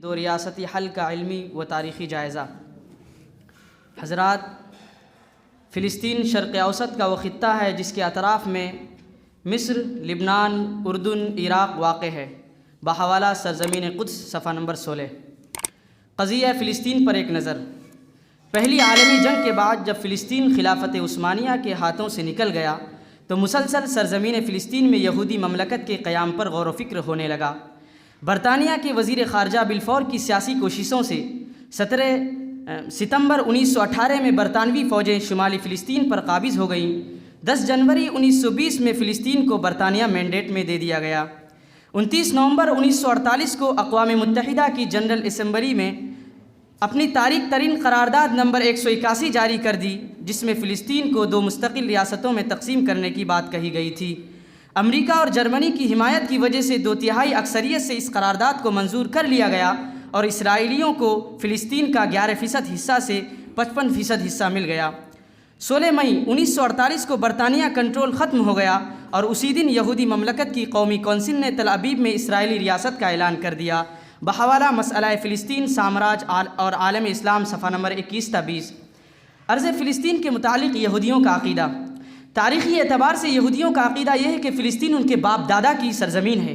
دو ریاستی حل کا علمی و تاریخی جائزہ۔ حضرات، فلسطین شرق اوسط کا وہ خطہ ہے جس کے اطراف میں مصر، لبنان، اردن، عراق واقع ہے۔ بحوالہ سرزمین قدس، صفحہ نمبر 16۔ قضیہ فلسطین پر ایک نظر۔ پہلی عالمی جنگ کے بعد جب فلسطین خلافت عثمانیہ کے ہاتھوں سے نکل گیا تو مسلسل سرزمین فلسطین میں یہودی مملکت کے قیام پر غور و فکر ہونے لگا۔ برطانیہ کے وزیر خارجہ بلفور کی سیاسی کوششوں سے 17 ستمبر 1918 میں برطانوی فوجیں شمالی فلسطین پر قابض ہو گئیں۔ 10 جنوری 1920 میں فلسطین کو برطانیہ مینڈیٹ میں دے دیا گیا۔ 29 نومبر 1948 کو اقوام متحدہ کی جنرل اسمبلی میں اپنی تاریخ ترین قرارداد نمبر 181 جاری کر دی، جس میں فلسطین کو 2 مستقل ریاستوں میں تقسیم کرنے کی بات کہی گئی تھی۔ امریکہ اور جرمنی کی حمایت کی وجہ سے 2/3 اکثریت سے اس قرارداد کو منظور کر لیا گیا اور اسرائیلیوں کو فلسطین کا 11% حصہ سے 55% حصہ مل گیا۔ 16 مئی 1948 کو برطانیہ کنٹرول ختم ہو گیا اور اسی دن یہودی مملکت کی قومی کونسل نے تل ابیب میں اسرائیلی ریاست کا اعلان کر دیا۔ بحوالہ مسئلہ فلسطین، سامراج اور عالم اسلام، صفحہ نمبر 21 تا 20۔ عرض فلسطین کے متعلق یہودیوں کا عقیدہ۔ تاریخی اعتبار سے یہودیوں کا عقیدہ یہ ہے کہ فلسطین ان کے باپ دادا کی سرزمین ہے،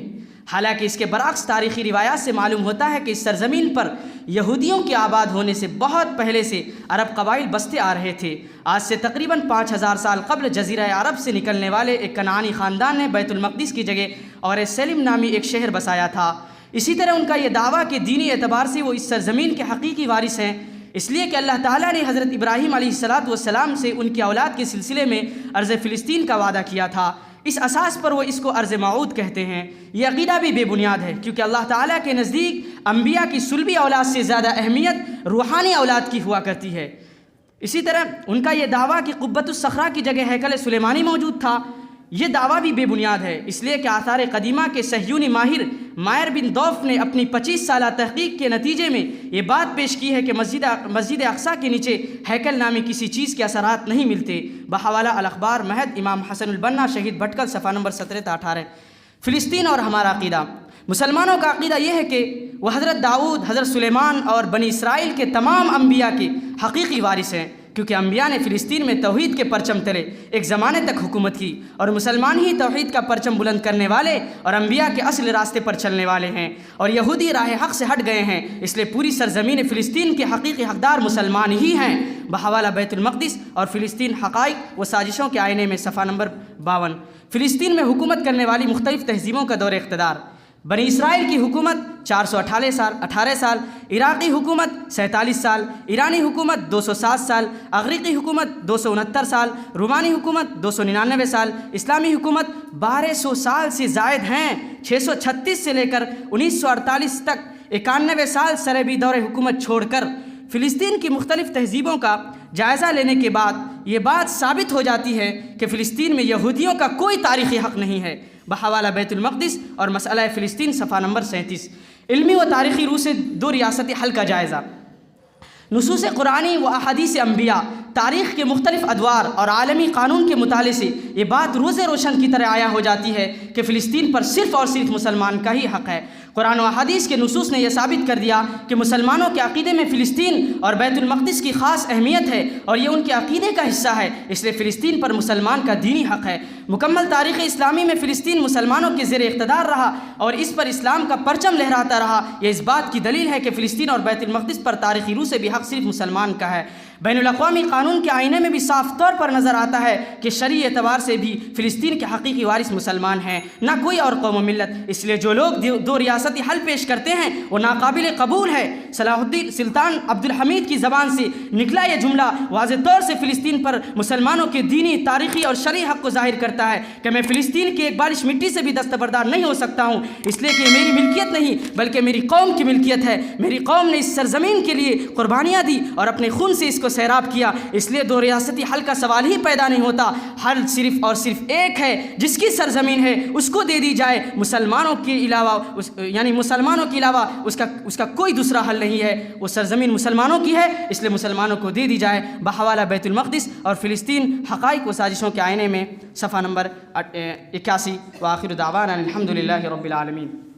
حالانکہ اس کے برعکس تاریخی روایات سے معلوم ہوتا ہے کہ اس سرزمین پر یہودیوں کے آباد ہونے سے بہت پہلے سے عرب قبائل بستے آ رہے تھے۔ آج سے تقریباً 5000 سال قبل جزیرہ عرب سے نکلنے والے ایک کنعانی خاندان نے بیت المقدس کی جگہ اور سلم نامی ایک شہر بسایا تھا۔ اسی طرح ان کا یہ دعویٰ کہ دینی اعتبار سے وہ اس سرزمین کے حقیقی وارث ہیں، اس لیے کہ اللہ تعالیٰ نے حضرت ابراہیم علیہ السلام سے ان کی اولاد کے سلسلے میں ارض فلسطین کا وعدہ کیا تھا۔ اس اساس پر وہ اس کو ارض موعود کہتے ہیں۔ یہ عقیدہ بھی بے بنیاد ہے، کیونکہ اللہ تعالیٰ کے نزدیک انبیاء کی صلبی اولاد سے زیادہ اہمیت روحانی اولاد کی ہوا کرتی ہے۔ اسی طرح ان کا یہ دعویٰ کہ قبۃ الصخرہ کی جگہ ہیکل سلیمانی موجود تھا، یہ دعویٰ بھی بے بنیاد ہے، اس لیے کہ آثار قدیمہ کے صہیونی ماہر مائر بن دوف نے اپنی 25 سالہ تحقیق کے نتیجے میں یہ بات پیش کی ہے کہ مسجد اقصیٰ کے نیچے ہیکل نامی کسی چیز کے اثرات نہیں ملتے۔ بحوالہ الاخبار مہد، امام حسن البنا، شہید بھٹکل، صفحہ نمبر 17 تا 18۔ فلسطین اور ہمارا عقیدہ۔ مسلمانوں کا عقیدہ یہ ہے کہ وہ حضرت داؤد، حضرت سلیمان اور بنی اسرائیل کے تمام انبیاء کے حقیقی وارث ہیں، کیونکہ انبیاء نے فلسطین میں توحید کے پرچم تلے ایک زمانے تک حکومت کی، اور مسلمان ہی توحید کا پرچم بلند کرنے والے اور انبیاء کے اصل راستے پر چلنے والے ہیں، اور یہودی راہ حق سے ہٹ گئے ہیں، اس لیے پوری سرزمین فلسطین کے حقیقی حقدار مسلمان ہی ہیں۔ بحوالہ بیت المقدس اور فلسطین، حقائق و سازشوں کے آئینے میں، صفحہ نمبر 52۔ فلسطین میں حکومت کرنے والی مختلف تہذیبوں کا دور اقتدار۔ بنی اسرائیل کی حکومت 418 سال، عراقی حکومت 47 سال، ایرانی حکومت 207 سال، اغریقی حکومت 269 سال، رومانی حکومت 299 سال، اسلامی حکومت 1200 سال سے زائد ہیں۔ 636 سے لے کر 1948 تک 91 سال سربی دور حکومت چھوڑ کر فلسطین کی مختلف تہذیبوں کا جائزہ لینے کے بعد یہ بات ثابت ہو جاتی ہے کہ فلسطین میں یہودیوں کا کوئی تاریخی حق نہیں ہے۔ بحوالہ بیت المقدس اور مسئلہ فلسطین، صفحہ نمبر 37۔ علمی و تاریخی روح سے 2 ریاستی حل کا جائزہ۔ نصوص قرآنی و احادیث انبیاء، تاریخ کے مختلف ادوار اور عالمی قانون کے مطالعے سے یہ بات روز روشن کی طرح عیاں ہو جاتی ہے کہ فلسطین پر صرف اور صرف مسلمان کا ہی حق ہے۔ قرآن و احادیث کے نصوص نے یہ ثابت کر دیا کہ مسلمانوں کے عقیدے میں فلسطین اور بیت المقدس کی خاص اہمیت ہے اور یہ ان کے عقیدے کا حصہ ہے، اس لیے فلسطین پر مسلمان کا دینی حق ہے۔ مکمل تاریخ اسلامی میں فلسطین مسلمانوں کے زیر اقتدار رہا اور اس پر اسلام کا پرچم لہراتا رہا۔ یہ اس بات کی دلیل ہے کہ فلسطین اور بیت المقدس پر تاریخی روح سے بھی حق صرف مسلمان کا ہے۔ بین الاقوامی قانون کے آئینے میں بھی صاف طور پر نظر آتا ہے کہ شرعی اعتبار سے بھی فلسطین کے حقیقی وارث مسلمان ہیں، نہ کوئی اور قوم و ملت۔ اس لیے جو لوگ 2 ریاستی حل پیش کرتے ہیں وہ ناقابل قبول ہے۔ صلاح الدین سلطان عبد الحمید کی زبان سے نکلا یہ جملہ واضح طور سے فلسطین پر مسلمانوں کے دینی، تاریخی اور شرعی حق کو ظاہر کرتا ہے کہ میں فلسطین کی ایک بالش مٹی سے بھی دستبردار نہیں ہو سکتا ہوں، اس لیے کہ یہ میری ملکیت نہیں بلکہ میری قوم کی ملکیت ہے۔ میری قوم نے اس سرزمین کے لیے قربانیاں دی اور اپنے خون سے اس کو سیراب کیا، اس لیے 2 ریاستی حل کا سوال ہی پیدا نہیں ہوتا۔ حل صرف اور صرف ایک ہے، جس کی سرزمین ہے اس کو دے دی جائے، مسلمانوں کے علاوہ اس کا کوئی دوسرا حل نہیں ہے۔ وہ سرزمین مسلمانوں کی ہے، اس لیے مسلمانوں کو دے دی جائے۔ بحوالہ بیت المقدس اور فلسطین، حقائق و سازشوں کے آئینے میں، صفحہ نمبر 81۔ وآخر دعوانا الحمد للہ رب العالمین۔